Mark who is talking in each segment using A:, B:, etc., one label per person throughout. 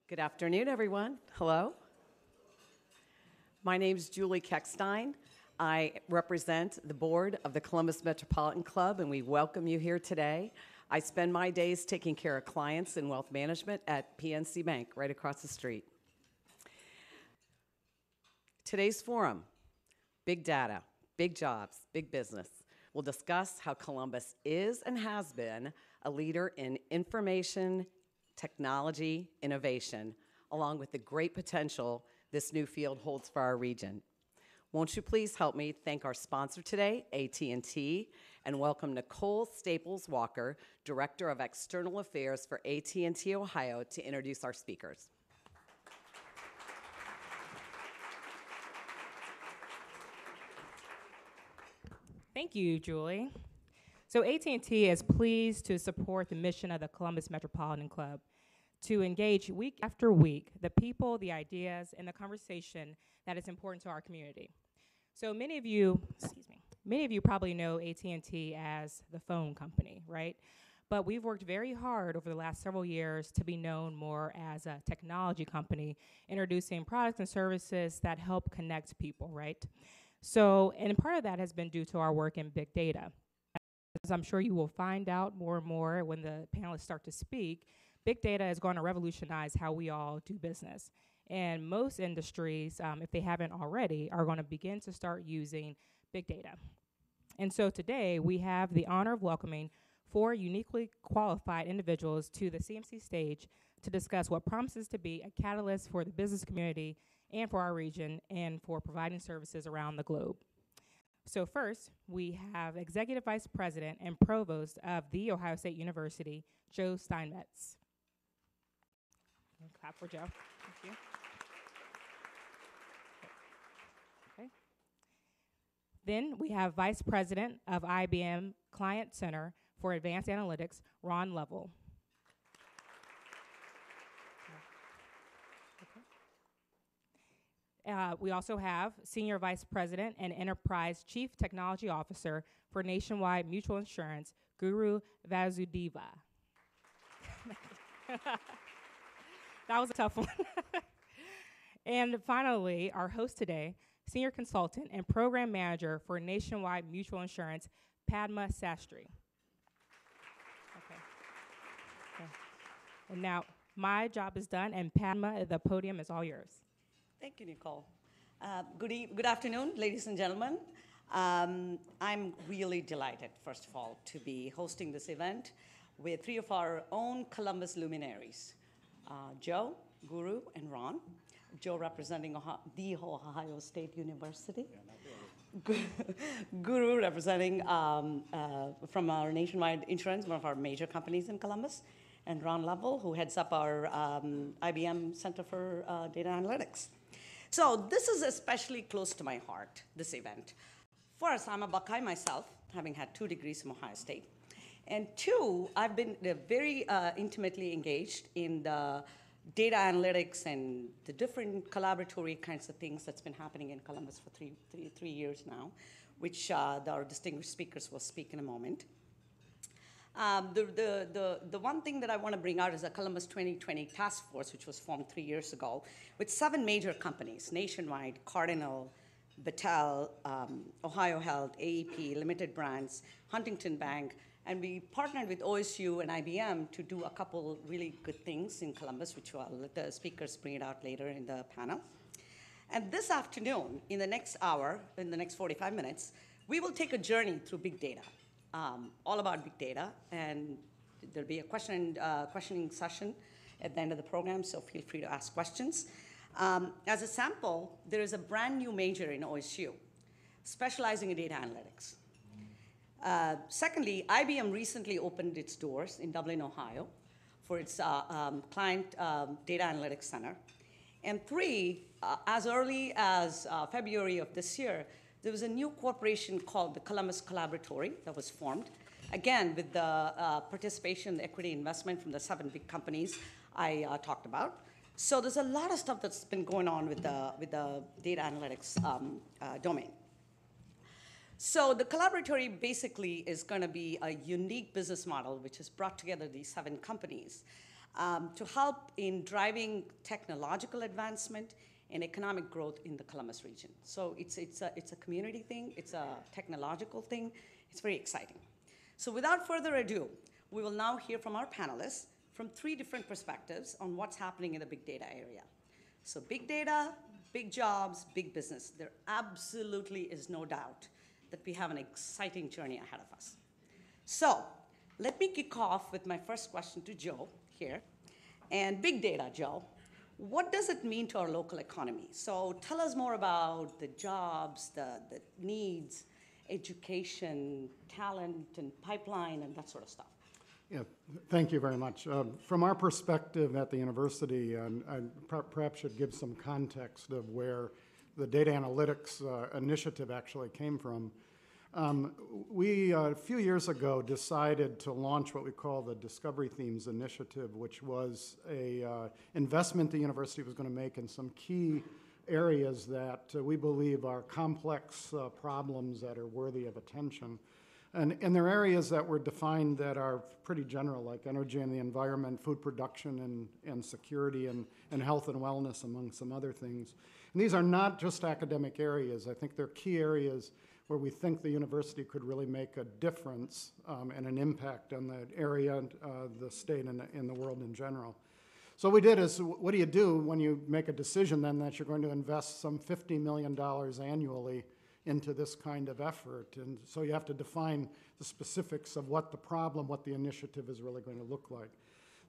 A: Good afternoon, everyone. Hello. My name is Julie Keckstein. I represent the board of the Columbus Metropolitan Club, and we welcome you here today. I spend my days taking care of clients in wealth management at PNC Bank, right across the street. Today's forum, big data, big jobs, big business. We'll discuss how Columbus is and has been a leader in information, technology, innovation, along with the great potential this new field holds for our region. Won't you please help me thank our sponsor today, AT&T, and welcome Nicole Staples-Walker, Director of External Affairs for AT&T Ohio, to introduce our speakers.
B: Thank you, Julie. So AT&T is pleased to support the mission of the Columbus Metropolitan Club to engage week after week the people, the ideas, and the conversation that is important to our community. So many of you probably know AT&T as the phone company, right? But we've worked very hard over the last several years to be known more as a technology company, introducing products and services that help connect people, right? So, and part of that has been due to our work in big data. As I'm sure you will find out more and more when the panelists start to speak, big data is going to revolutionize how we all do business. And most industries, if they haven't already, are going to begin to start using big data. And so today, we have the honor of welcoming 4 uniquely qualified individuals to the CMC stage to discuss what promises to be a catalyst for the business community and for our region and for providing services around the globe. So first, we have Executive Vice President and Provost of The Ohio State University, Joe Steinmetz. Clap for Joe. Thank you. Okay. Then we have Vice President of IBM Client Center for Advanced Analytics, Ron Lovell. We also have Senior Vice President and Enterprise Chief Technology Officer for Nationwide Mutual Insurance, Guru Vasudeva. That was a tough one. And finally, our host today, Senior Consultant and Program Manager for Nationwide Mutual Insurance, Padma Sastry. Okay. And now, my job is done, and Padma, the podium is all yours.
C: Thank you, Nicole. Good afternoon, ladies and gentlemen. I'm really delighted, first of all, to be hosting this event with 3 of our own Columbus luminaries, Joe, Guru, and Ron. Joe representing the Ohio State University. Guru representing from our Nationwide Insurance, one of our major companies in Columbus, and Ron Lovell, who heads up our IBM Center for Data Analytics. So this is especially close to my heart, this event. First, I'm a Buckeye myself, having had 2 degrees from Ohio State. And 2, I've been very intimately engaged in the data analytics and the different collaboratory kinds of things that's been happening in Columbus for three years now, which our distinguished speakers will speak in a moment. The one thing that I want to bring out is the Columbus 2020 Task Force, which was formed 3 years ago, with 7 major companies: Nationwide, Cardinal, Battelle, Ohio Health, AEP, Limited Brands, Huntington Bank, and we partnered with OSU and IBM to do a couple really good things in Columbus, which I'll let the speakers bring it out later in the panel. And this afternoon, in the next hour, in the next 45 minutes, we will take a journey through big data. All about big data, and there'll be a questioning session at the end of the program, so feel free to ask questions. As a sample, there is a brand new major in OSU, specializing in data analytics. Secondly, IBM recently opened its doors in Dublin, Ohio, for its client data analytics center. And 3, as early as February of this year, there was a new corporation called the Columbus Collaboratory that was formed, again, with the participation, the equity investment from the 7 big companies I talked about. So there's a lot of stuff that's been going on with the data analytics domain. So the Collaboratory basically is going to be a unique business model which has brought together these 7 companies to help in driving technological advancement and economic growth in the Columbus region. So it's a community thing, it's a technological thing, it's very exciting. So without further ado, we will now hear from our panelists from 3 different perspectives on what's happening in the big data area. So big data, big jobs, big business. There absolutely is no doubt that we have an exciting journey ahead of us. So let me kick off with my first question to Joe here. And big data, Joe, what does it mean to our local economy? So tell us more about the jobs, the needs, education, talent, and pipeline, and that sort of stuff.
D: Yeah, thank you very much. From our perspective at the university, I perhaps should give some context of where the data analytics initiative actually came from. We, a few years ago, decided to launch what we call the Discovery Themes Initiative, which was a investment the university was going to make in some key areas that we believe are complex problems that are worthy of attention. And there are areas that were defined that are pretty general, like energy and the environment, food production and security, and health and wellness, among some other things. And these are not just academic areas. I think they're key areas where we think the university could really make a difference and an impact on the area, the state, and the world in general. So what we did is, what do you do when you make a decision then that you're going to invest some $50 million annually into this kind of effort? And so you have to define the specifics of what the problem, what the initiative is really going to look like.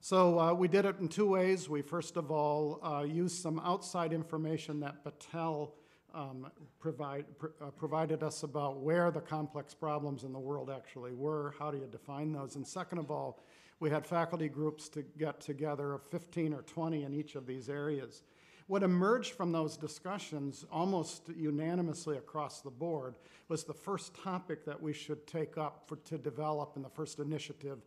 D: So we did it in 2 ways. We first of all used some outside information that Battelle provided us about where the complex problems in the world actually were, how do you define those, and second of all, we had faculty groups to get together of 15 or 20 in each of these areas. What emerged from those discussions almost unanimously across the board was the first topic that we should take up to develop in the first initiative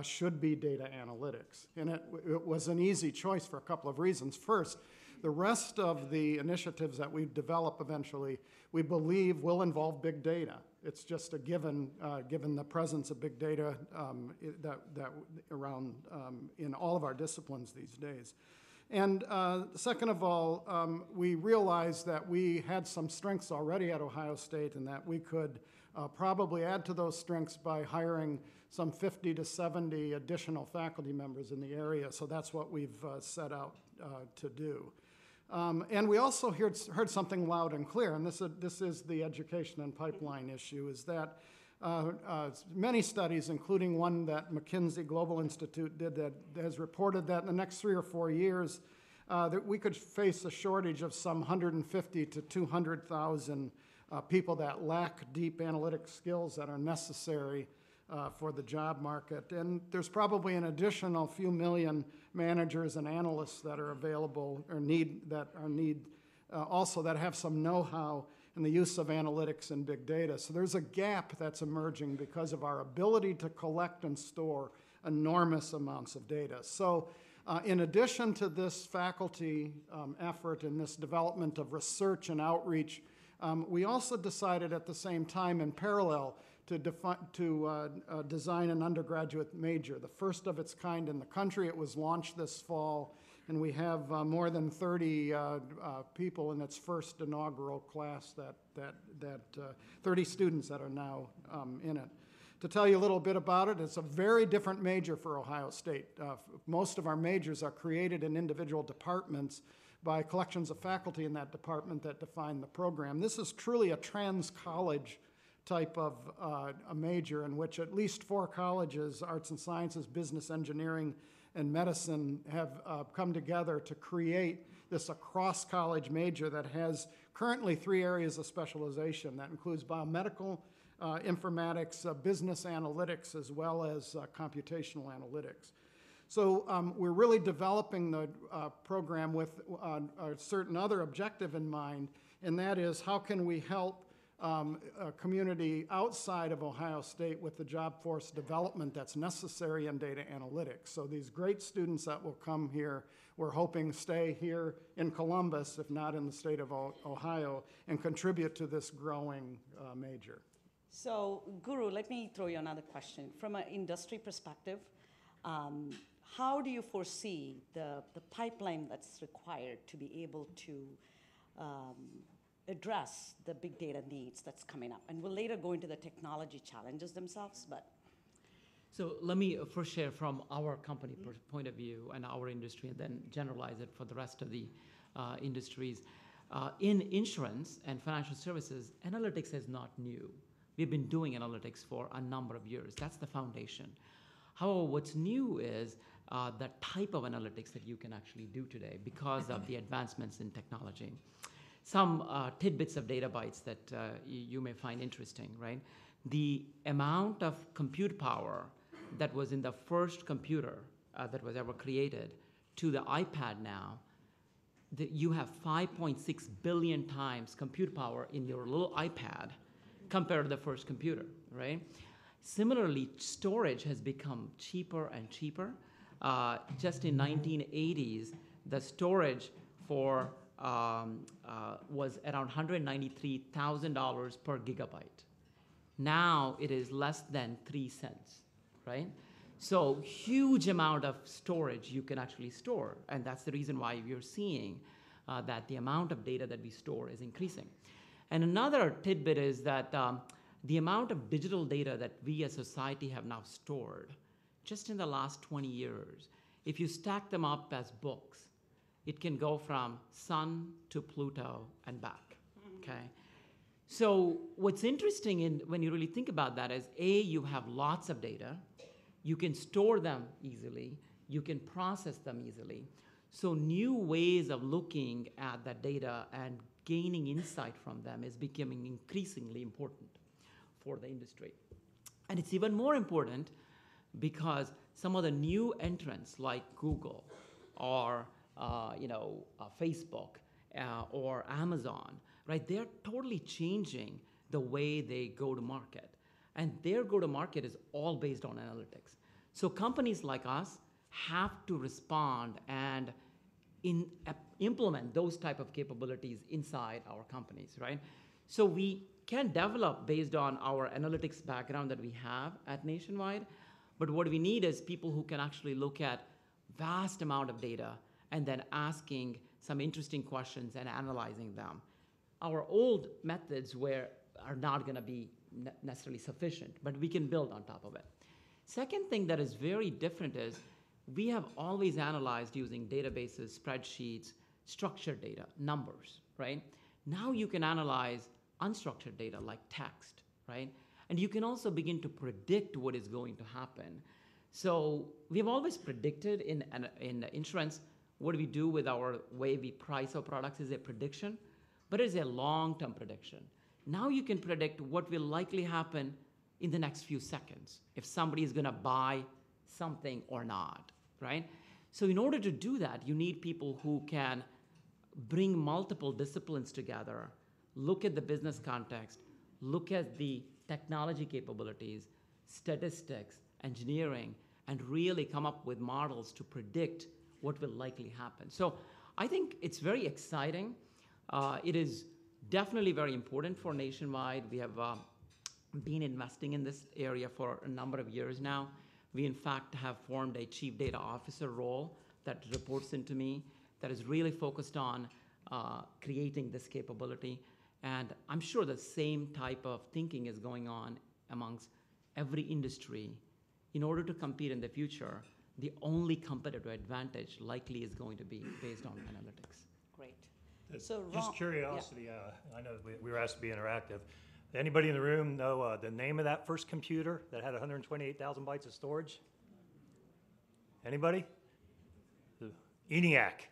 D: should be data analytics. And it was an easy choice for a couple of reasons. First, the rest of the initiatives that we develop eventually, we believe will involve big data. It's just a given, given the presence of big data that around in all of our disciplines these days. And second of all, we realized that we had some strengths already at Ohio State and that we could probably add to those strengths by hiring some 50 to 70 additional faculty members in the area. So that's what we've set out to do. And we also heard something loud and clear, and this is the education and pipeline issue, is that many studies, including one that McKinsey Global Institute did that has reported that in the next 3 or 4 years, that we could face a shortage of some 150 to 200,000 people that lack deep analytic skills that are necessary for the job market. And there's probably an additional few million managers and analysts that are available or also that have some know-how in the use of analytics and big data. So there's a gap that's emerging because of our ability to collect and store enormous amounts of data. So in addition to this faculty effort and this development of research and outreach, we also decided at the same time in parallel to design an undergraduate major, the first of its kind in the country. It was launched this fall, and we have more than 30 people in its first inaugural class, 30 students that are now in it. To tell you a little bit about it, it's a very different major for Ohio State. Most of our majors are created in individual departments by collections of faculty in that department that define the program. This is truly a trans-college type of a major in which at least 4 colleges, arts and sciences, business, engineering, and medicine, have come together to create this across-college major that has currently 3 areas of specialization. That includes biomedical, informatics, business analytics, as well as computational analytics. So we're really developing the program with a certain other objective in mind, and that is how can we help a community outside of Ohio State with the job force development that's necessary in data analytics. So these great students that will come here, we're hoping stay here in Columbus, if not in the state of Ohio, and contribute to this growing major.
C: So, Guru, let me throw you another question. From an industry perspective, how do you foresee the pipeline that's required to be able to address the big data needs that's coming up? And we'll later go into the technology challenges themselves, but.
E: So let me first share from our company point of view and our industry, and then generalize it for the rest of the industries. In insurance and financial services, analytics is not new. We've been doing analytics for a number of years. That's the foundation. However, what's new is the type of analytics that you can actually do today because of the advancements in technology. Some tidbits of data bytes that you may find interesting, right? The amount of compute power that was in the first computer that was ever created to the iPad now, you have 5.6 billion times compute power in your little iPad compared to the first computer, right? Similarly, storage has become cheaper and cheaper. Just in 1980s, the storage for was around $193,000 per gigabyte. Now it is less than 3 cents, right? So huge amount of storage you can actually store, and that's the reason why you're seeing that the amount of data that we store is increasing. And another tidbit is that the amount of digital data that we as society have now stored, just in the last 20 years, if you stack them up as books, it can go from Sun to Pluto and back, okay? So what's interesting when you really think about that is, A, you have lots of data, you can store them easily, you can process them easily. So new ways of looking at that data and gaining insight from them is becoming increasingly important for the industry. And it's even more important because some of the new entrants like Google or Facebook or Amazon, right? They're totally changing the way they go to market. And their go-to-market is all based on analytics. So companies like us have to respond and implement those type of capabilities inside our companies, right? So we can develop based on our analytics background that we have at Nationwide, but what we need is people who can actually look at vast amount of data and then asking some interesting questions and analyzing them. Our old methods are not gonna be necessarily sufficient, but we can build on top of it. Second thing that is very different is we have always analyzed using databases, spreadsheets, structured data, numbers, right? Now you can analyze unstructured data like text, right? And you can also begin to predict what is going to happen. So we've always predicted in insurance, what we do with our way we price our products is a prediction, but it's a long-term prediction. Now you can predict what will likely happen in the next few seconds, if somebody is gonna buy something or not, right? So in order to do that, you need people who can bring multiple disciplines together, look at the business context, look at the technology capabilities, statistics, engineering, and really come up with models to predict what will likely happen. So I think it's very exciting. It is definitely very important for Nationwide. We have been investing in this area for a number of years now. We, in fact, have formed a chief data officer role that reports into me that is really focused on creating this capability. And I'm sure the same type of thinking is going on amongst every industry. In order to compete in the future, the only competitive advantage likely is going to be based on analytics.
C: Great.
F: So just curiosity, I know we were asked to be interactive. Anybody in the room know the name of that first computer that had 128,000 bytes of storage? Anybody? The ENIAC.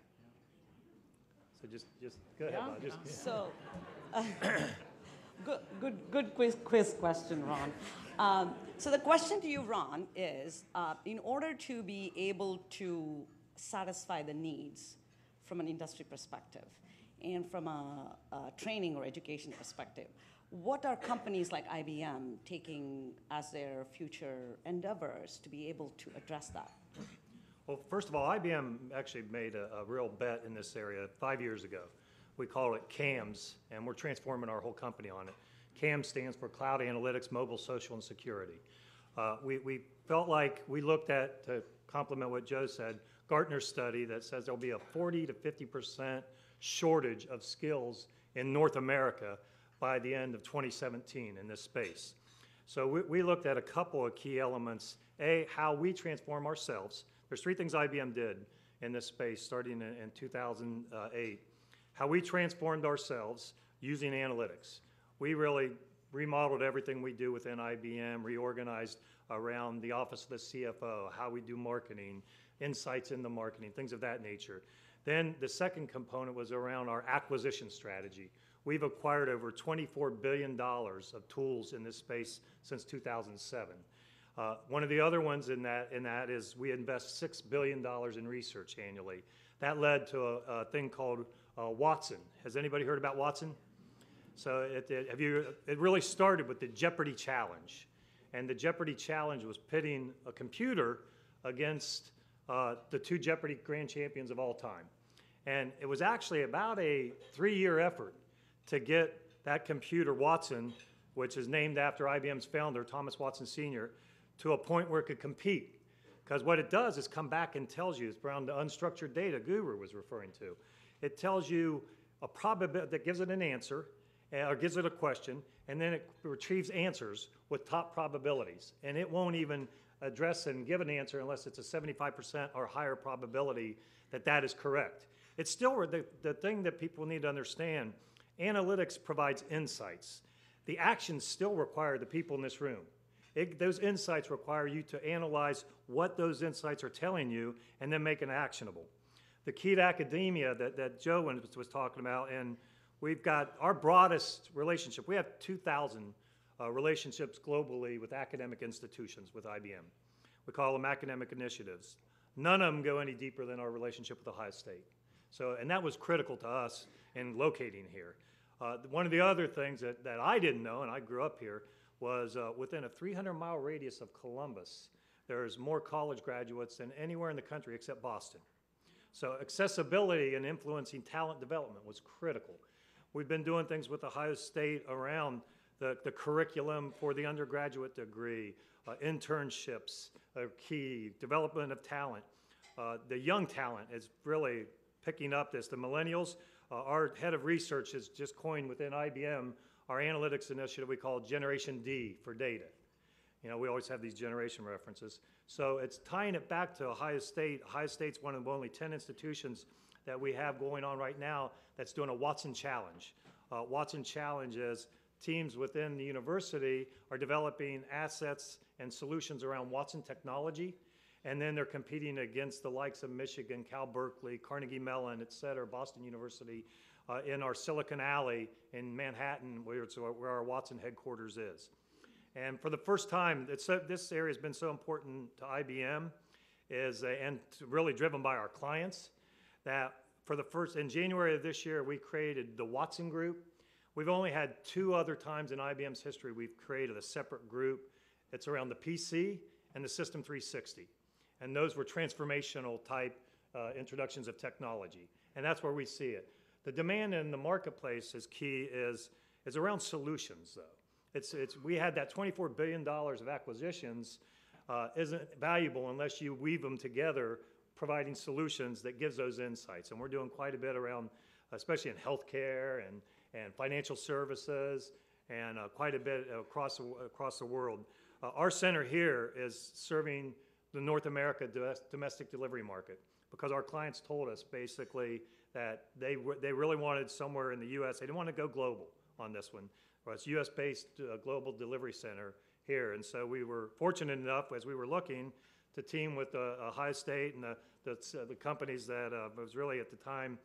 F: So just go ahead, Bob. Just,
C: So, good quiz question, Ron. So the question to you, Ron, is in order to be able to satisfy the needs from an industry perspective and from a training or education perspective, what are companies like IBM taking as their future endeavors to be able to address that?
F: Well, first of all, IBM actually made a real bet in this area 5 years ago. We call it CAMS, and we're transforming our whole company on it. CAMS stands for Cloud Analytics, Mobile, Social, and Security. We felt like we looked at, to complement what Joe said, Gartner's study that says there'll be a 40 to 50% shortage of skills in North America by the end of 2017 in this space. So we looked at a couple of key elements. A, how we transform ourselves. There's 3 things IBM did in this space starting in 2008. How we transformed ourselves using analytics. We really remodeled everything we do within IBM, reorganized around the office of the CFO, how we do marketing, insights into marketing, things of that nature. Then the second component was around our acquisition strategy. We've acquired over $24 billion of tools in this space since 2007. One of the other ones in that is we invest $6 billion in research annually. That led to a thing called Watson. Has anybody heard about Watson? So it really started with the Jeopardy Challenge. And the Jeopardy Challenge was pitting a computer against the 2 Jeopardy grand champions of all time. And it was actually about a 3-year effort to get that computer, Watson, which is named after IBM's founder, Thomas Watson Sr., to a point where it could compete. Because what it does is come back and tells you, it's around the unstructured data Guru was referring to. It tells you a probability that gives it an answer, or gives it a question, and then it retrieves answers with top probabilities. And it won't even address and give an answer unless it's a 75% or higher probability that that is correct. It's still the thing that people need to understand. Analytics provides insights. The actions still require the people in this room. Those insights require you to analyze what those insights are telling you and then make it actionable. The key to academia that Joe was talking about, and we've got our broadest relationship. We have 2,000 relationships globally with academic institutions with IBM. We call them academic initiatives. None of them go any deeper than our relationship with Ohio State. So, and that was critical to us in locating here. One of the other things that I didn't know, and I grew up here, was within a 300-mile radius of Columbus, there's more college graduates than anywhere in the country except Boston. So accessibility and influencing talent development was critical. We've been doing things with Ohio State around the curriculum for the undergraduate degree, internships are key, development of talent. The young talent is really picking up this. The millennials, our head of research has just coined within IBM our analytics initiative we call Generation D for data. You know, we always have these generation references. So it's tying it back to Ohio State. Ohio State's one of the only 10 institutions that we have going on right now that's doing a Watson Challenge. Watson Challenge is teams within the university are developing assets and solutions around Watson technology, and then they're competing against the likes of Michigan, Cal Berkeley, Carnegie Mellon, et cetera, Boston University, in our Silicon Alley in Manhattan, where our Watson headquarters is. And for the first time, this area has been so important to IBM, and really driven by our clients, that in January of this year, we created the Watson Group. We've only had 2 other times in IBM's history we've created a separate group. It's around the PC and the System 360. And those were transformational type introductions of technology. And that's where we see it. The demand in the marketplace is key, is around solutions, though. We had that $24 billion of acquisitions isn't valuable unless you weave them together, providing solutions that gives those insights. And we're doing quite a bit around, especially in healthcare and financial services, and quite a bit across the world. Our center here is serving the North America domestic delivery market, because our clients told us basically that they really wanted somewhere in the U.S. They didn't want to go global on this one. Well, it's U.S.-based global delivery center here, and so we were fortunate enough as we were looking to team with Ohio State and the companies that was really at the time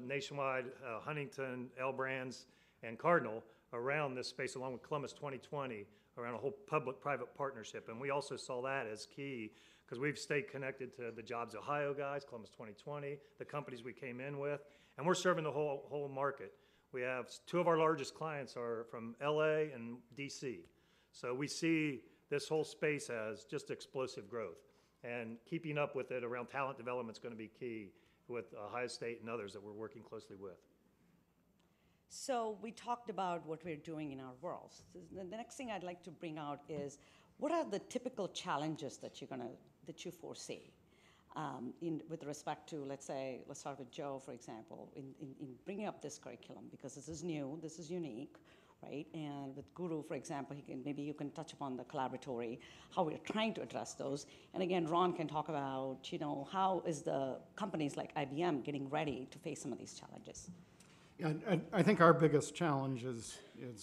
F: Nationwide, Huntington, L Brands, and Cardinal around this space, along with Columbus 2020, around a whole public-private partnership. And we also saw that as key because we've stayed connected to the Jobs Ohio guys, Columbus 2020, the companies we came in with, and we're serving the whole market. We have 2 of our largest clients are from LA and DC. So we see this whole space as just explosive growth, and keeping up with it around talent development is going to be key with Ohio State and others that we're working closely with.
C: So we talked about what we're doing in our world. So the next thing I'd like to bring out is what are the typical challenges that you foresee with respect to, let's start with Joe, for example, in bringing up this curriculum, because this is new, this is unique, right? And with Guru, for example, maybe you can touch upon the collaboratory, how we're trying to address those. And again, Ron can talk about, how is the companies like IBM getting ready to face some of these challenges?
D: Yeah, I think our biggest challenge is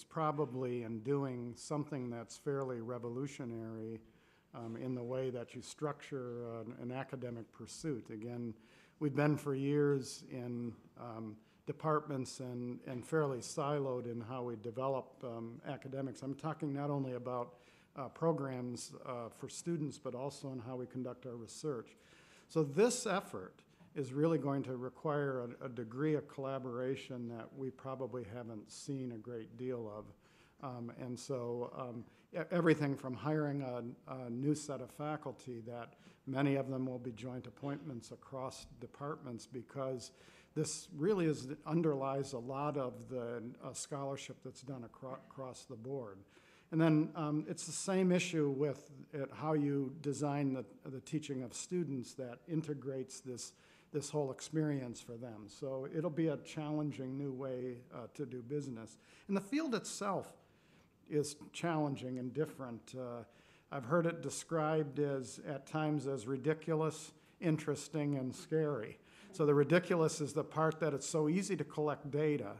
D: probably in doing something that's fairly revolutionary in the way that you structure an academic pursuit. Again, we've been for years in departments and fairly siloed in how we develop academics. I'm talking not only about programs for students, but also in how we conduct our research. So this effort is really going to require a degree of collaboration that we probably haven't seen a great deal of. And so everything from hiring a new set of faculty, that many of them will be joint appointments across departments, because this really underlies a lot of the scholarship that's done across the board. And then it's the same issue with how you design the teaching of students that integrates this whole experience for them. So it'll be a challenging new way to do business. And the field itself is challenging and different. I've heard it described at times as ridiculous, interesting, and scary. So the ridiculous is the part that it's so easy to collect data,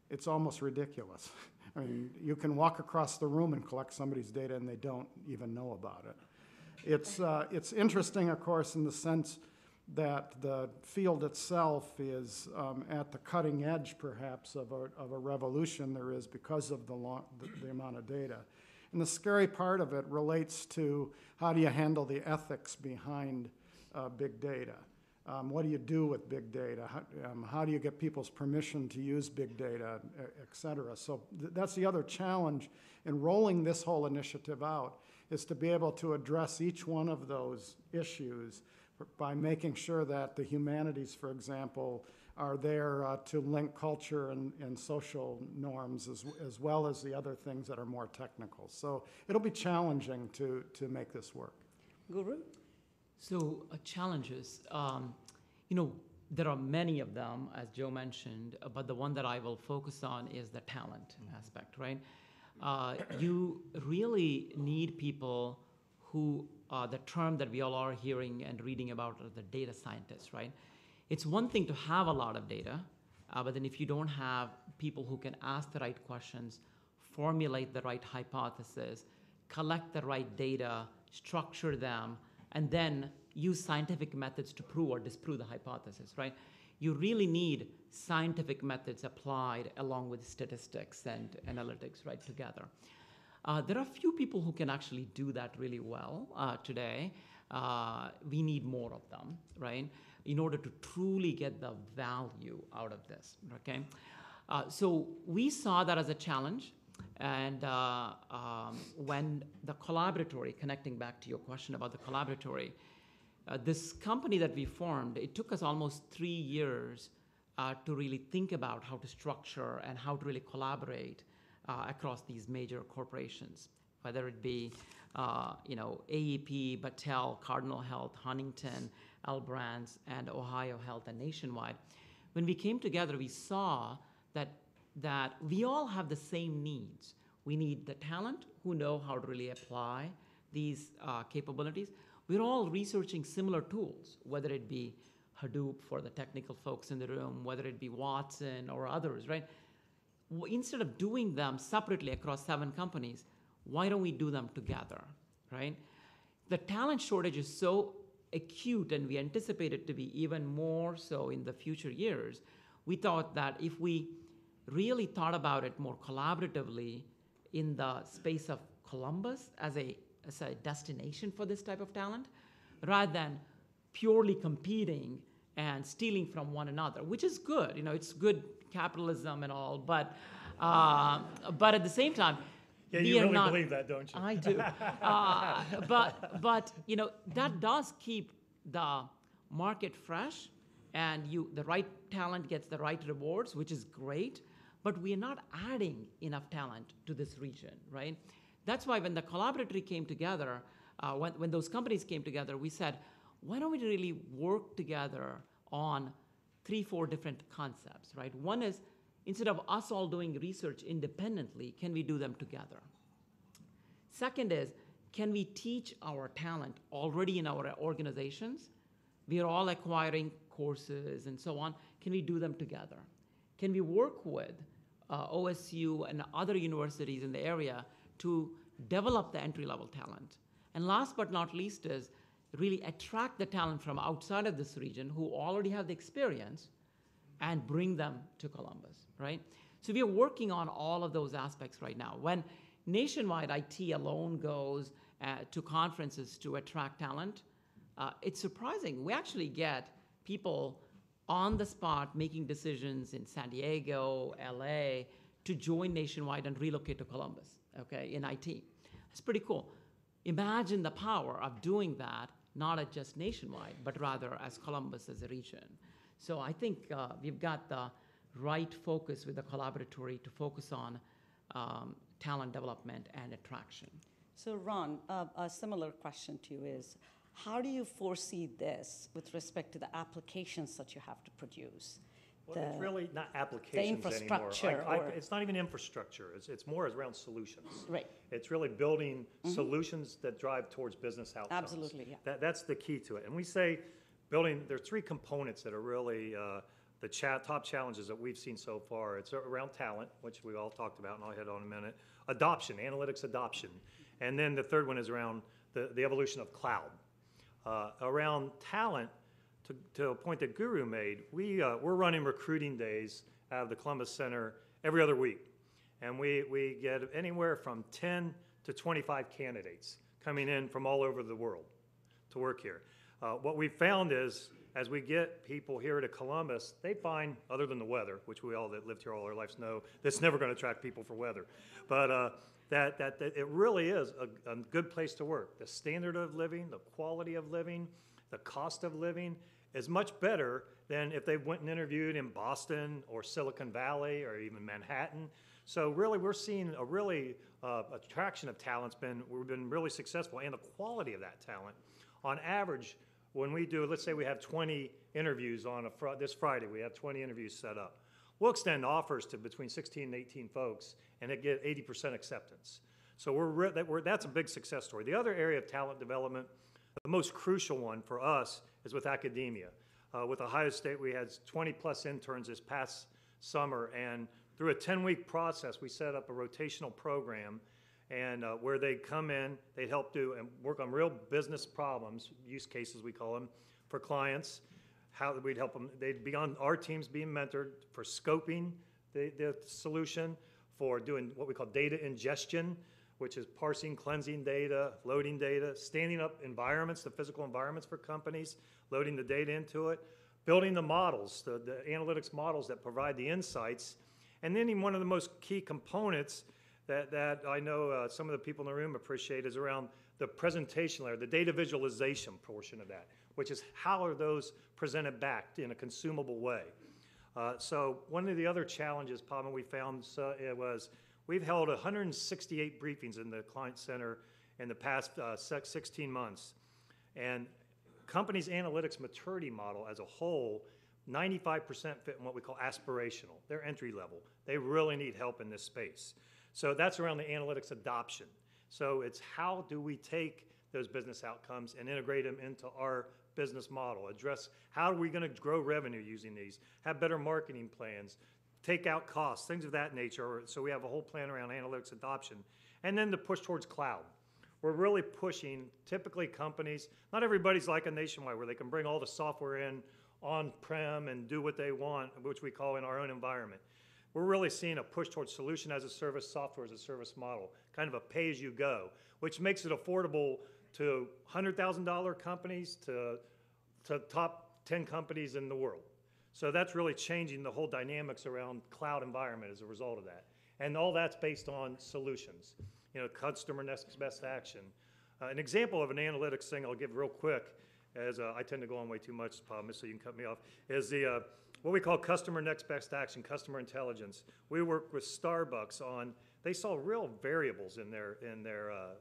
D: it's almost ridiculous. I mean, you can walk across the room and collect somebody's data and they don't even know about it. It's interesting, of course, in the sense that the field itself is at the cutting edge, perhaps, of a revolution there is because of the amount of data. And the scary part of it relates to how do you handle the ethics behind big data? What do you do with big data? How do you get people's permission to use big data, et cetera? So that's the other challenge in rolling this whole initiative out, is to be able to address each one of those issues by making sure that the humanities, for example, are there to link culture and social norms as well as the other things that are more technical. So it'll be challenging to make this work.
C: Guru?
E: So challenges, there are many of them, as Joe mentioned, but the one that I will focus on is the talent aspect, right? You really need people who, the term that we all are hearing and reading about are the data scientists, right? It's one thing to have a lot of data, but then if you don't have people who can ask the right questions, formulate the right hypothesis, collect the right data, structure them, and then use scientific methods to prove or disprove the hypothesis, right? You really need scientific methods applied along with statistics and analytics, right, together. There are few people who can actually do that really well today. We need more of them, right, in order to truly get the value out of this, okay? So we saw that as a challenge, and when the collaboratory, connecting back to your question about the collaboratory, this company that we formed, it took us almost 3 years to really think about how to structure and how to really collaborate across these major corporations, whether it be AEP, Battelle, Cardinal Health, Huntington, L Brands, and Ohio Health, and Nationwide. When we came together, we saw that we all have the same needs. We need the talent who know how to really apply these capabilities. We're all researching similar tools, whether it be Hadoop for the technical folks in the room, whether it be Watson or others, right? Instead of doing them separately across 7 companies, why don't we do them together, right? The talent shortage is so acute, and we anticipate it to be even more so in the future years. We thought that if we really thought about it more collaboratively in the space of Columbus as a destination for this type of talent, rather than purely competing and stealing from one another, which is good. It's good capitalism and all, but at the same time,
F: yeah, you really believe that, don't you?
E: I do. But that does keep the market fresh, and the right talent gets the right rewards, which is great. But we are not adding enough talent to this region, right? That's why when the collaboratory came together, when those companies came together, we said, why don't we really work together on 3-4 different concepts, right? One is, instead of us all doing research independently, can we do them together? Second is, can we teach our talent already in our organizations? We are all acquiring courses and so on. Can we do them together? Can we work with OSU and other universities in the area to develop the entry-level talent? And last but not least is really attract the talent from outside of this region who already have the experience and bring them to Columbus, right? So we are working on all of those aspects right now. When Nationwide IT alone goes to conferences to attract talent, it's surprising. We actually get people on the spot making decisions in San Diego, LA, to join Nationwide and relocate to Columbus, okay, in IT. It's pretty cool. Imagine the power of doing that, not at just Nationwide, but rather as Columbus as a region. So I think we've got the right focus with the collaboratory to focus on talent development and attraction.
C: So Ron, a similar question to you is, how do you foresee this with respect to the applications that you have to produce?
F: Well, it's really not applications
C: infrastructure
F: anymore.
C: or-
F: It's not even infrastructure. It's more around solutions.
C: Right.
F: It's really building solutions that drive towards business outcomes.
C: Absolutely, yeah.
F: That's the key to it. And we say building, there are 3 components that are really the top challenges that we've seen so far. It's around talent, which we all talked about, and I'll hit on in a minute. Adoption, analytics adoption. And then the third one is around the evolution of cloud. Around talent, to a point that Guru made, we're running recruiting days out of the Columbus Center every other week. And we get anywhere from 10 to 25 candidates coming in from all over the world to work here. What we found is, as we get people here to Columbus, they find, other than the weather, which we all that lived here all our lives know, that's never going to attract people for weather. But that it really is a good place to work. The standard of living, the quality of living, the cost of living is much better than if they went and interviewed in Boston or Silicon Valley or even Manhattan. So really, we're seeing a really attraction of talent's we've been really successful, and the quality of that talent. On average, when we do, let's say we have 20 interviews on this Friday, we have 20 interviews set up. We'll extend offers to between 16 and 18 folks, and it get 80% acceptance. So that's a big success story. The other area of talent development, the most crucial one for us, is with academia. With Ohio State, we had 20 plus interns this past summer, and through a 10-week process, we set up a rotational program, and where they'd come in, they'd help do and work on real business problems, use cases we call them, for clients. How we'd help them, they'd be on our teams being mentored for scoping the solution, for doing what we call data ingestion, which is parsing, cleansing data, loading data, standing up environments, the physical environments for companies, loading the data into it, building the models, the analytics models that provide the insights. And then one of the most key components that I know some of the people in the room appreciate is around the presentation layer, the data visualization portion of that, which is how are those presented back in a consumable way. So one of the other challenges, Palma, we found was we've held 168 briefings in the Client Center in the past 16 months. And companies' analytics maturity model as a whole, 95% fit in what we call aspirational. They're entry level. They really need help in this space. So that's around the analytics adoption. So it's how do we take those business outcomes and integrate them into our business model, address how are we going to grow revenue using these, have better marketing plans, take out costs, things of that nature. So we have a whole plan around analytics adoption. And then the push towards cloud. We're really pushing, typically companies, not everybody's like a Nationwide where they can bring all the software in on-prem and do what they want, which we call in our own environment. We're really seeing a push towards solution as a service, software as a service model, kind of a pay-as-you-go, which makes it affordable to $100,000 companies to top 10 companies in the world. So that's really changing the whole dynamics around cloud environment as a result of that. And all that's based on solutions, customer next best action. An example of an analytics thing I'll give real quick, as I tend to go on way too much, so you can cut me off, is what we call customer next best action, customer intelligence. We work with Starbucks on they saw real variables in their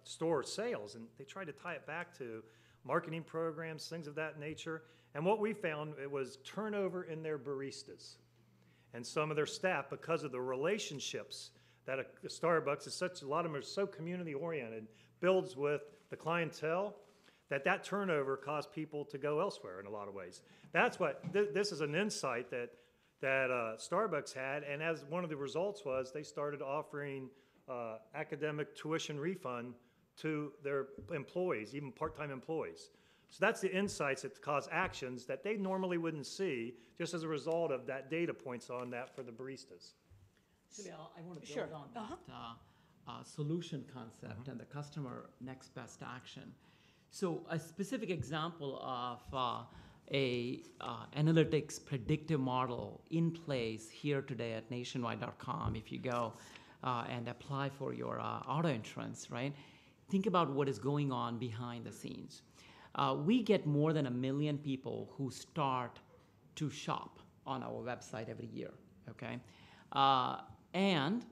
F: store sales, and they tried to tie it back to marketing programs, things of that nature. And what we found, it was turnover in their baristas and some of their staff, because of the relationships that a Starbucks is such, a lot of them are so community oriented, builds with the clientele, that turnover caused people to go elsewhere in a lot of ways. That's what, this is an insight that Starbucks had, and as one of the results was, they started offering academic tuition refund to their employees, even part-time employees. So that's the insights that cause actions that they normally wouldn't see, just as a result of that data points on that for the baristas.
E: Actually, I want to build on that solution concept and the customer next best action. So a specific example of a analytics predictive model in place here today at nationwide.com. If you go and apply for your auto insurance, right? Think about what is going on behind the scenes. We get more than 1 million people who start to shop on our website every year, okay? And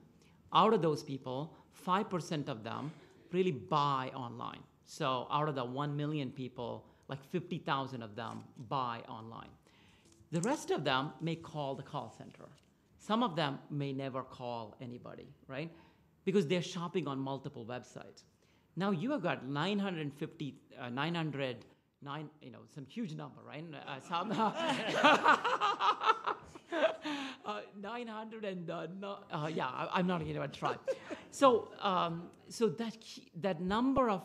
E: out of those people, 5% of them really buy online. So out of the 1 million people, like 50,000 of them buy online. The rest of them may call the call center. Some of them may never call anybody, right? Because they're shopping on multiple websites. Now you have got 950, 909, some huge number, right? 900 and I'm not going to try. So that number of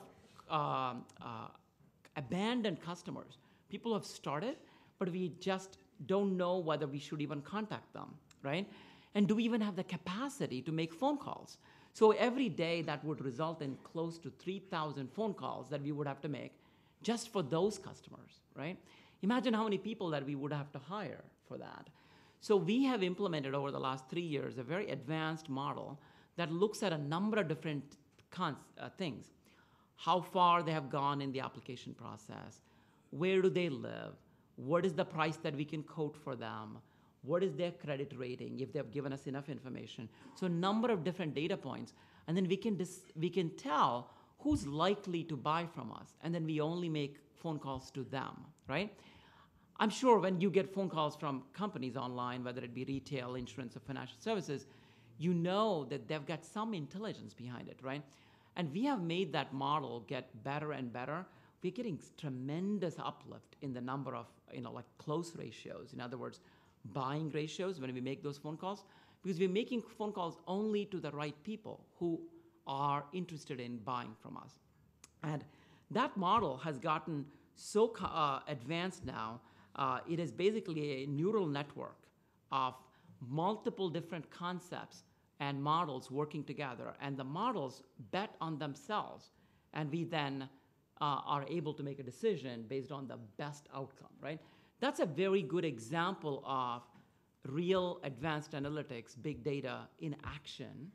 E: abandoned customers, people have started, but we just don't know whether we should even contact them, right? And do we even have the capacity to make phone calls? So every day that would result in close to 3,000 phone calls that we would have to make just for those customers, right? Imagine how many people that we would have to hire for that. So we have implemented over the last 3 years a very advanced model that looks at a number of different things. How far they have gone in the application process, where do they live, what is the price that we can quote for them, what is their credit rating, if they've given us enough information. So a number of different data points, and then we can tell who's likely to buy from us, and then we only make phone calls to them, right? I'm sure when you get phone calls from companies online, whether it be retail, insurance, or financial services, you know that they've got some intelligence behind it, right? And we have made that model get better and better. We're getting tremendous uplift in the number of, like close ratios. In other words, buying ratios when we make those phone calls, because we're making phone calls only to the right people who are interested in buying from us. And that model has gotten so advanced now, it is basically a neural network of multiple different concepts and models working together, and the models bet on themselves, and we then are able to make a decision based on the best outcome, right? That's a very good example of real advanced analytics, big data in action,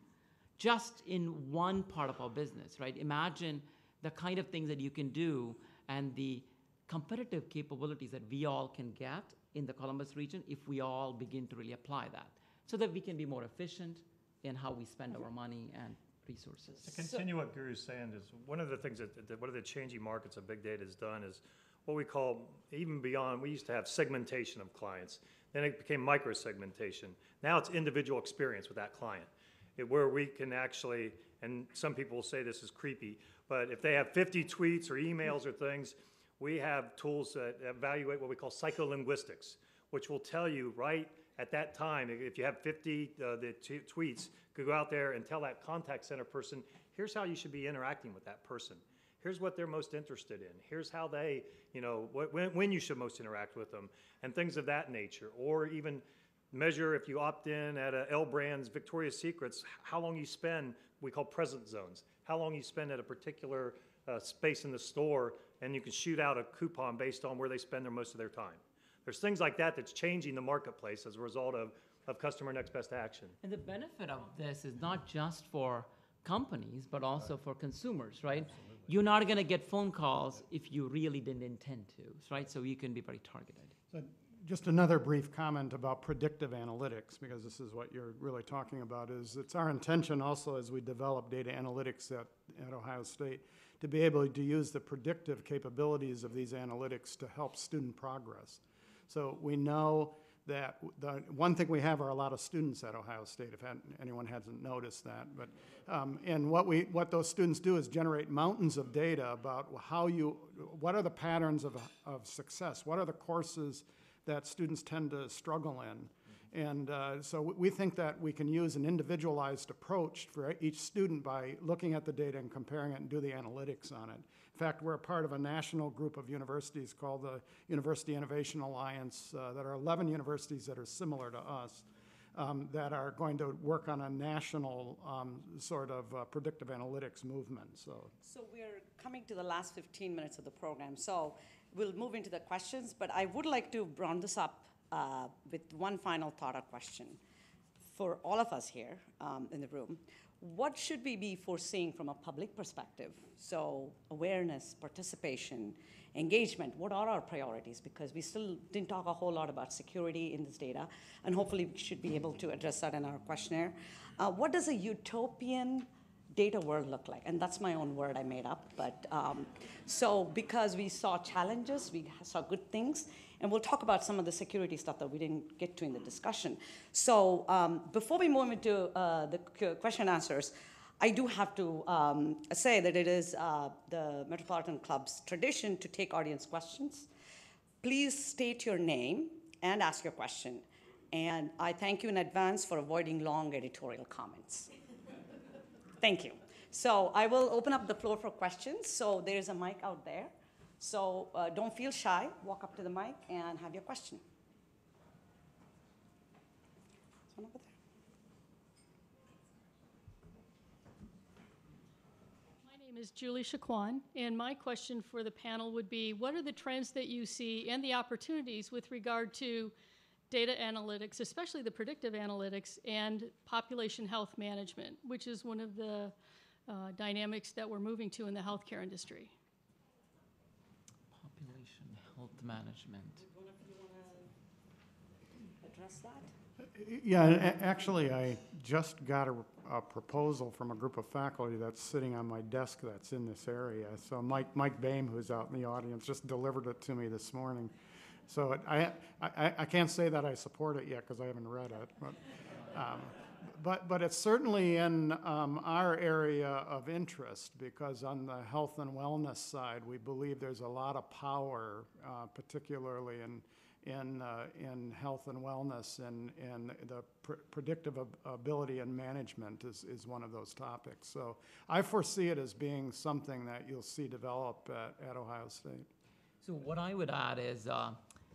E: just in one part of our business, right? Imagine the kind of things that you can do and the competitive capabilities that we all can get in the Columbus region if we all begin to really apply that, so that we can be more efficient in how we spend our money and resources.
F: To continue what Guru's saying is, one of the things that one of the changing markets of big data has done is what we call, even beyond, we used to have segmentation of clients. Then it became micro-segmentation. Now it's individual experience with that client, where we can actually, and some people will say this is creepy, but if they have 50 tweets or emails or things, we have tools that evaluate what we call psycholinguistics, which will tell you right at that time, if you have 50 tweets, go out there and tell that contact center person, here's how you should be interacting with that person. Here's what they're most interested in. Here's how they, when you should most interact with them, and things of that nature. Or even measure, if you opt in at a L Brands Victoria's Secrets, how long you spend, we call present zones, how long you spend at a particular space in the store, and you can shoot out a coupon based on where they spend most of their time. There's things like that that's changing the marketplace as a result of customer next best action.
E: And the benefit of this is not just for companies, but also for consumers, right? Absolutely. You're not going to get phone calls if you really didn't intend to, right? So you can be very targeted.
D: So Just another brief comment about predictive analytics, because this is what you're really talking about, is it's our intention also as we develop data analytics at Ohio State to be able to use the predictive capabilities of these analytics to help student progress. So we know that the one thing we have are a lot of students at Ohio State, if anyone hasn't noticed that. But and what those students do is generate mountains of data about what are the patterns of success, what are the courses that students tend to struggle in. And so we think that we can use an individualized approach for each student by looking at the data and comparing it and do the analytics on it. In fact, we're a part of a national group of universities called the University Innovation Alliance. That are 11 universities that are similar to us that are going to work on a national sort of predictive analytics movement. So
C: we're coming to the last 15 minutes of the program. So we'll move into the questions, but I would like to round this up with one final thought or question for all of us here in the room. What should we be foreseeing from a public perspective? So awareness, participation, engagement, what are our priorities? Because we still didn't talk a whole lot about security in this data, and hopefully we should be able to address that in our questionnaire. What does a utopian data world look like? And that's my own word I made up. But so because we saw challenges, we saw good things, and we'll talk about some of the security stuff that we didn't get to in the discussion. So before we move into the question and answers, I do have to say that it is the Metropolitan Club's tradition to take audience questions. Please state your name and ask your question. And I thank you in advance for avoiding long editorial comments. Thank you. So I will open up the floor for questions. So there's a mic out there. So don't feel shy. Walk up to the mic and have your question. There's one over there.
G: My name is Julie Shaquan, and my question for the panel would be, what are the trends that you see and the opportunities with regard to data analytics, especially the predictive analytics, and population health management, which is one of the dynamics that we're moving to in the healthcare industry?
E: Population health management.
C: One of you want to address that?
D: yeah, actually, I just got a proposal from a group of faculty that's sitting on my desk that's in this area. So Mike Boehm, who's out in the audience, just delivered it to me this morning. So I can't say that I support it yet because I haven't read it, but it's certainly in our area of interest, because on the health and wellness side, we believe there's a lot of power, particularly in health and wellness, and the predictive ability and management is one of those topics. So I foresee it as being something that you'll see develop at Ohio State.
E: So what I would add is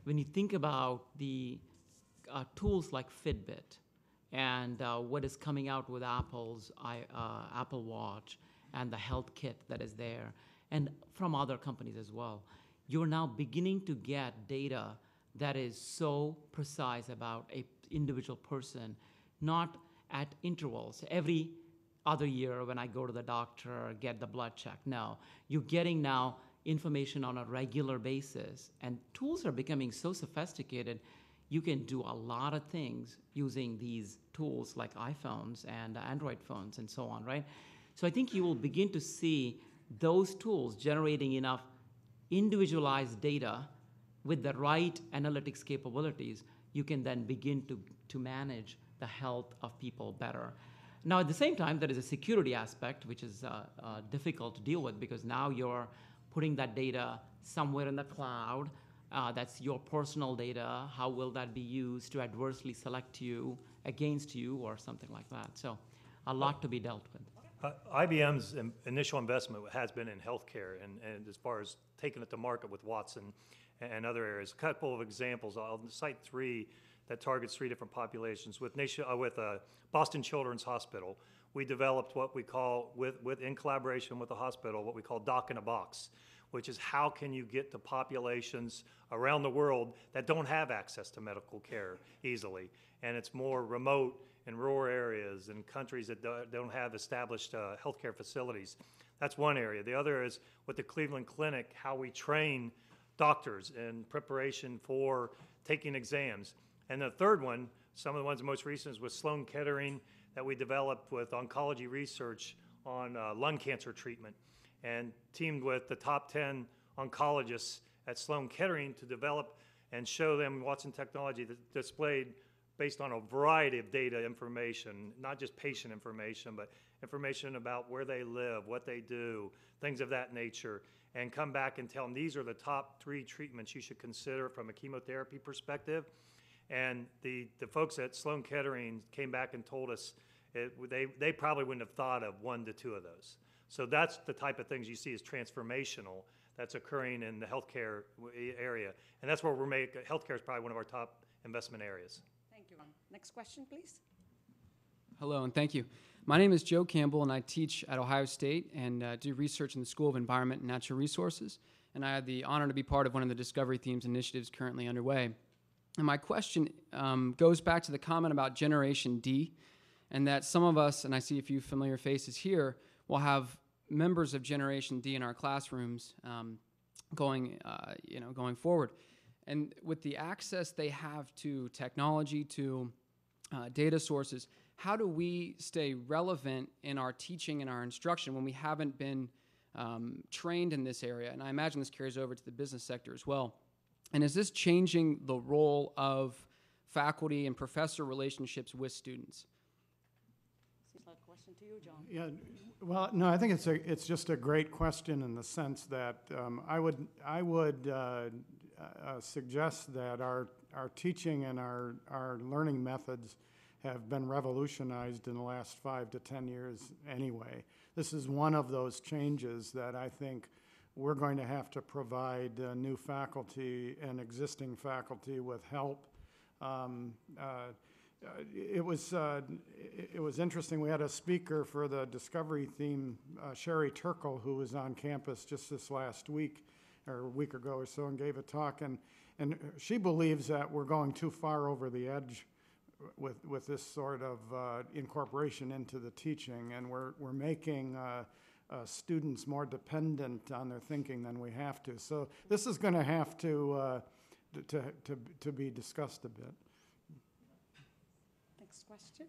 E: when you think about the tools like Fitbit and what is coming out with Apple's Apple Watch and the health kit that is there, and from other companies as well, you're now beginning to get data that is so precise about an individual person, not at intervals. Every other year when I go to the doctor, get the blood check. No, you're getting now information on a regular basis, and tools are becoming so sophisticated, you can do a lot of things using these tools like iPhones and Android phones and so on, right? So I think you will begin to see those tools generating enough individualized data with the right analytics capabilities. You can then begin to manage the health of people better. Now, at the same time, there is a security aspect, which is difficult to deal with, because now you're putting that data somewhere in the cloud. That's your personal data. How will that be used to adversely select you, against you, or something like that? So a lot to be dealt with.
F: IBM's initial investment has been in healthcare, and as far as taking it to market with Watson and other areas. A couple of examples. I'll cite three that targets three different populations. With Boston Children's Hospital, we developed what we call, in collaboration with the hospital, what we call Doc in a Box, which is how can you get to populations around the world that don't have access to medical care easily. And it's more remote in rural areas and countries that don't have established healthcare facilities. That's one area. The other is with the Cleveland Clinic, how we train doctors in preparation for taking exams. And the third one, some of the ones most recent, was Sloan Kettering that we developed with oncology research on lung cancer treatment, and teamed with the top 10 oncologists at Sloan Kettering to develop and show them Watson technology that displayed based on a variety of data information, not just patient information, but information about where they live, what they do, things of that nature, and come back and tell them these are the top 3 treatments you should consider from a chemotherapy perspective. And the folks at Sloan Kettering came back and told us they probably wouldn't have thought of 1 to 2 of those. So that's the type of things you see as transformational that's occurring in the healthcare area. And that's where healthcare is probably one of our top investment areas.
C: Thank you. Next question, please.
H: Hello, and thank you. My name is Joe Campbell, and I teach at Ohio State and do research in the School of Environment and Natural Resources. And I had the honor to be part of one of the Discovery Themes initiatives currently underway. And my question goes back to the comment about Generation D, and that some of us, and I see a few familiar faces here, will have members of Generation D in our classrooms going forward. And with the access they have to technology, to data sources, how do we stay relevant in our teaching and our instruction when we haven't been trained in this area? And I imagine this carries over to the business sector as well. And is this changing the role of faculty and professor relationships with students?
C: Seems like a question to you, John.
D: Yeah, well, no, I think it's just a great question in the sense that I would suggest that our teaching and our learning methods have been revolutionized in the last 5 to 10 years anyway. This is one of those changes that I think we're going to have to provide new faculty and existing faculty with help. It was interesting. We had a speaker for the Discovery theme, Sherry Turkle, who was on campus just this last week, or a week ago or so, and gave a talk. And she believes that we're going too far over the edge with this sort of incorporation into the teaching, and we're making students more dependent on their thinking than we have to. So this is going to have to be discussed a bit.
C: Next question.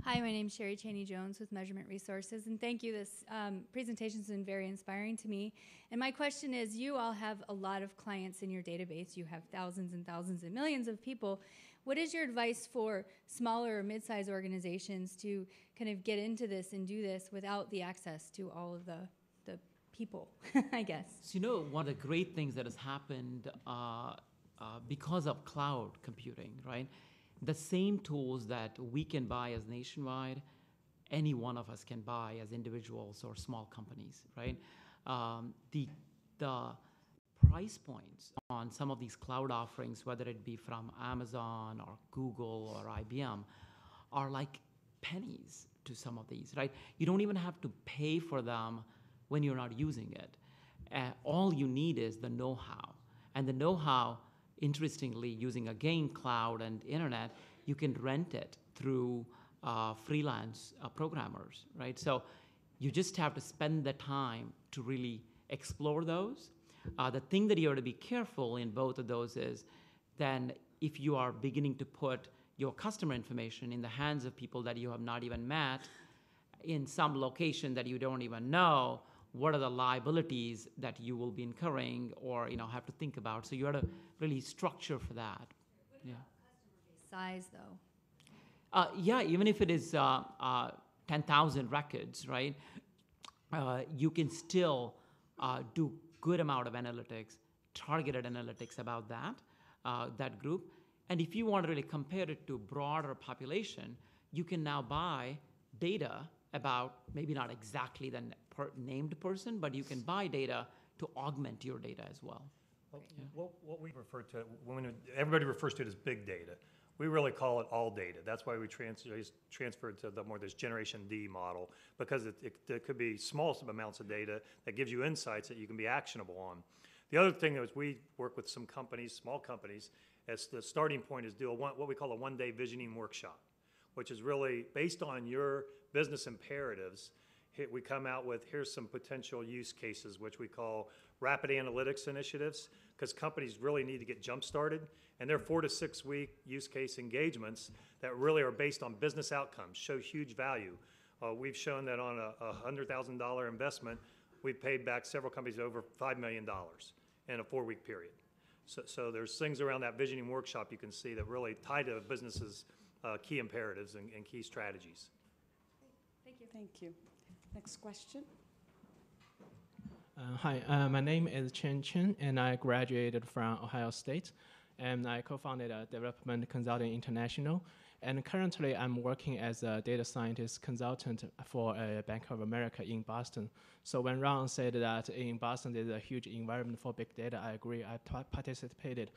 I: Hi, my name is Sherry Cheney-Jones with Measurement Resources, and thank you. This presentation has been very inspiring to me. And my question is, you all have a lot of clients in your database. You have thousands and thousands and millions of people. What is your advice for smaller or mid-sized organizations to kind of get into this and do this without the access to all of the people, I guess?
E: So, one of the great things that has happened because of cloud computing, right? The same tools that we can buy as Nationwide, any one of us can buy as individuals or small companies, right? The price points on some of these cloud offerings, whether it be from Amazon or Google or IBM, are like pennies to some of these, right? You don't even have to pay for them when you're not using it. All you need is the know-how. And the know-how, interestingly, using again cloud and internet, you can rent it through freelance programmers, right? So you just have to spend the time to really explore those. The thing that you have to be careful in both of those is then if you are beginning to put your customer information in the hands of people that you have not even met in some location that you don't even know, what are the liabilities that you will be incurring or have to think about. So you have to really structure for that.
I: What about customer base size, though?
E: Yeah, even if it is 10,000 records, right? You can still do good amount of analytics, targeted analytics about that group. And if you want to really compare it to broader population, you can now buy data about maybe not exactly the named person, but you can buy data to augment your data as well.
F: Well, what we refer to, everybody refers to it as big data. We really call it all data. That's why we transferred to this Generation D model, because it could be small amounts of data that gives you insights that you can be actionable on. The other thing is we work with some companies, small companies, as the starting point is do what we call a one-day visioning workshop, which is really based on your business imperatives. we come out with, here's some potential use cases, which we call rapid analytics initiatives, because companies really need to get jump-started, and they're 4 to 6 week use case engagements that really are based on business outcomes, show huge value. We've shown that on a $100,000 investment, we've paid back several companies over $5 million in a 4-week period. So there's things around that visioning workshop you can see that really tie to businesses' key imperatives and key strategies.
C: Thank you. Thank you. Next question.
J: Hi, my name is Chen Chen, and I graduated from Ohio State, and I co-founded Development Consulting International, and currently I'm working as a data scientist consultant for Bank of America in Boston. So when Ron said that in Boston there's a huge environment for big data, I agree. I participated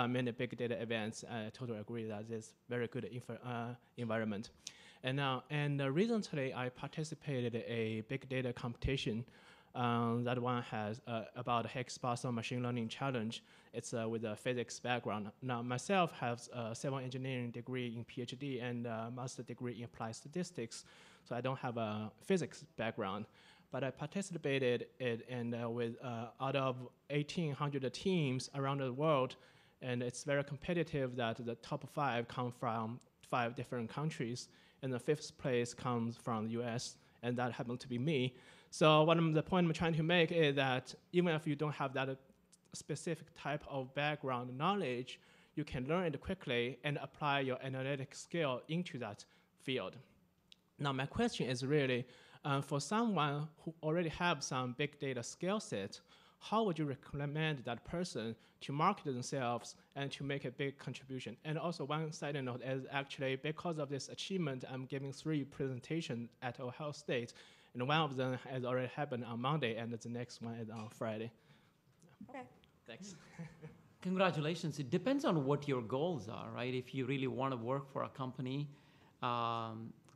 J: many big data events. I totally agree that it's very good environment. And recently I participated in a big data competition. That one has about Higgs boson machine learning challenge. It's with a physics background. Now, myself have a civil engineering degree in PhD and a master degree in applied statistics, so I don't have a physics background. But I participated in and with out of 1,800 teams around the world, and it's very competitive that the top 5 come from 5 different countries, and the 5th place comes from the US, and that happened to be me. So the point I'm trying to make is that even if you don't have that specific type of background knowledge, you can learn it quickly and apply your analytic skill into that field. Now my question is really, for someone who already have some big data skill set, how would you recommend that person to market themselves and to make a big contribution? And also one side note is actually because of this achievement, I'm giving 3 presentations at Ohio State. And one of them has already happened on Monday, and the next one is on Friday.
C: Okay.
J: Thanks.
E: Congratulations. It depends on what your goals are, right? If you really want to work for a company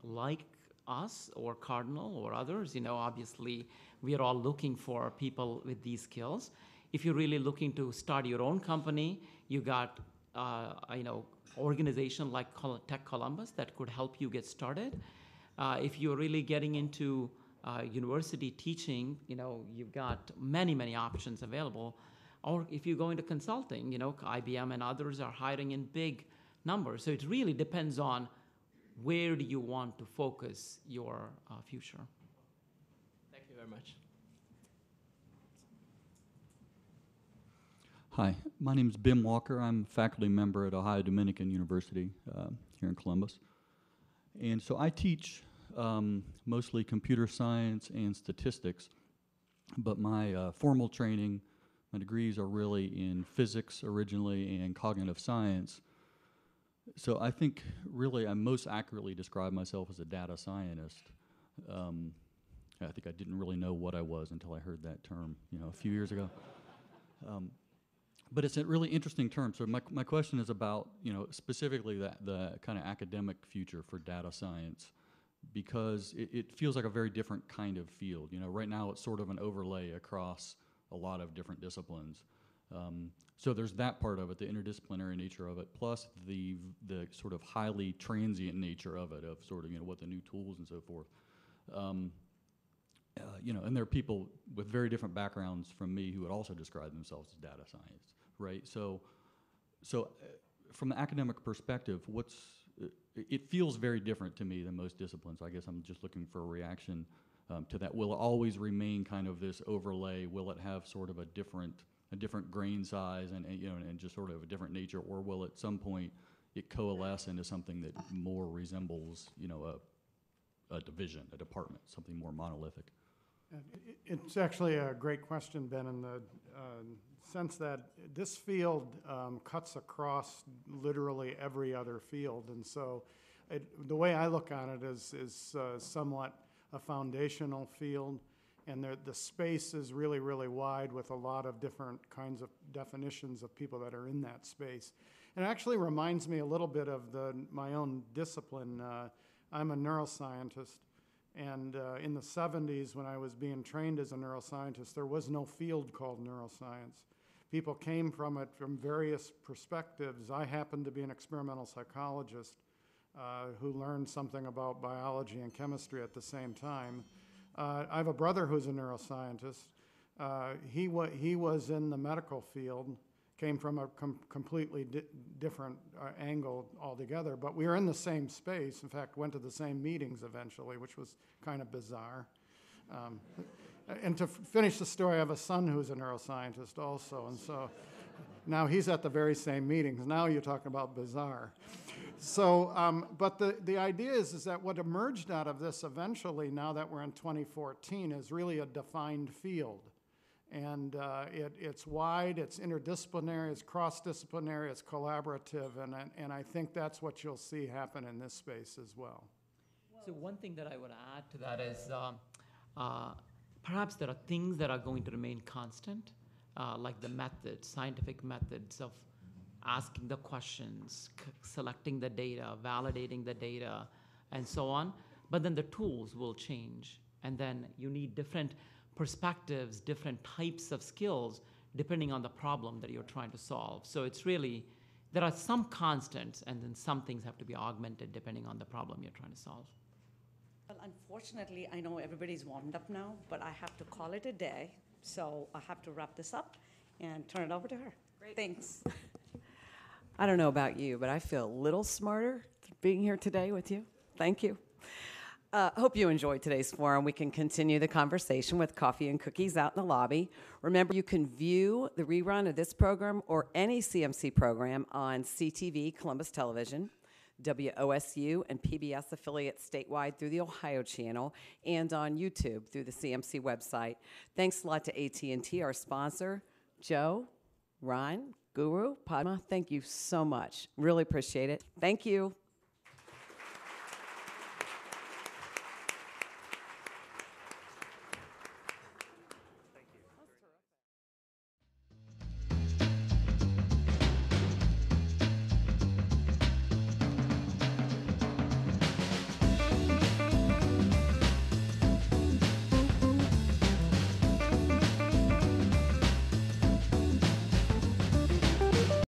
E: like us or Cardinal or others, obviously we are all looking for people with these skills. If you're really looking to start your own company, you got, organization like Tech Columbus that could help you get started. If you're really getting into university teaching, you've got many, many options available. Or if you go into consulting, IBM and others are hiring in big numbers. So it really depends on where do you want to focus your future.
J: Thank you very much.
K: Hi, my name is Bim Walker. I'm a faculty member at Ohio Dominican University here in Columbus. And so I teach mostly computer science and statistics, but my formal training, my degrees are really in physics originally and cognitive science. So I think really I most accurately describe myself as a data scientist. I think I didn't really know what I was until I heard that term, a few years ago. But it's a really interesting term. So my question is about, specifically the kind of academic future for data science, because it feels like a very different kind of field. Right now it's sort of an overlay across a lot of different disciplines. So there's that part of it, the interdisciplinary nature of it, plus the sort of highly transient nature of it, of sort of, what the new tools and so forth. And there are people with very different backgrounds from me who would also describe themselves as data science, right? So from the academic perspective, it feels very different to me than most disciplines. I guess I'm just looking for a reaction to that. Will it always remain kind of this overlay? Will it have sort of a different grain size and just sort of a different nature, or will at some point it coalesce into something that more resembles, a division, a department, something more monolithic?
D: It's actually a great question, Ben, in the sense that this field cuts across literally every other field. And so the way I look on it is somewhat a foundational field, and the space is really, really wide with a lot of different kinds of definitions of people that are in that space. And it actually reminds me a little bit of my own discipline. I'm a neuroscientist, and in the 70s when I was being trained as a neuroscientist, there was no field called neuroscience. People came from it from various perspectives. I happened to be an experimental psychologist who learned something about biology and chemistry at the same time. I have a brother who's a neuroscientist. He was in the medical field, came from a completely different angle altogether, but we were in the same space. In fact, went to the same meetings eventually, which was kind of bizarre. And to finish the story, I have a son who's a neuroscientist also, and so now he's at the very same meetings. Now you're talking about bizarre. So, but the idea is that what emerged out of this eventually, now that we're in 2014, is really a defined field. And it's wide, it's interdisciplinary, it's cross-disciplinary, it's collaborative, and I think that's what you'll see happen in this space as well.
E: So one thing that I would add to that is perhaps there are things that are going to remain constant, like the methods, scientific methods of asking the questions, selecting the data, validating the data, and so on. But then the tools will change, and then you need different perspectives, different types of skills, depending on the problem that you're trying to solve. So it's really, there are some constants, and then some things have to be augmented depending on the problem you're trying to solve.
C: Well, unfortunately, I know everybody's warmed up now, but I have to call it a day. So I have to wrap this up and turn it over to her. Great. Thanks.
A: I don't know about you, but I feel a little smarter being here today with you. Thank you. Hope you enjoyed today's forum. We can continue the conversation with coffee and cookies out in the lobby. Remember, you can view the rerun of this program or any CMC program on CTV, Columbus Television, WOSU, and PBS affiliates statewide through the Ohio channel, and on YouTube through the CMC website. Thanks a lot to AT&T, our sponsor. Joe, Ron, Guru, Padma, thank you so much. Really appreciate it. Thank you.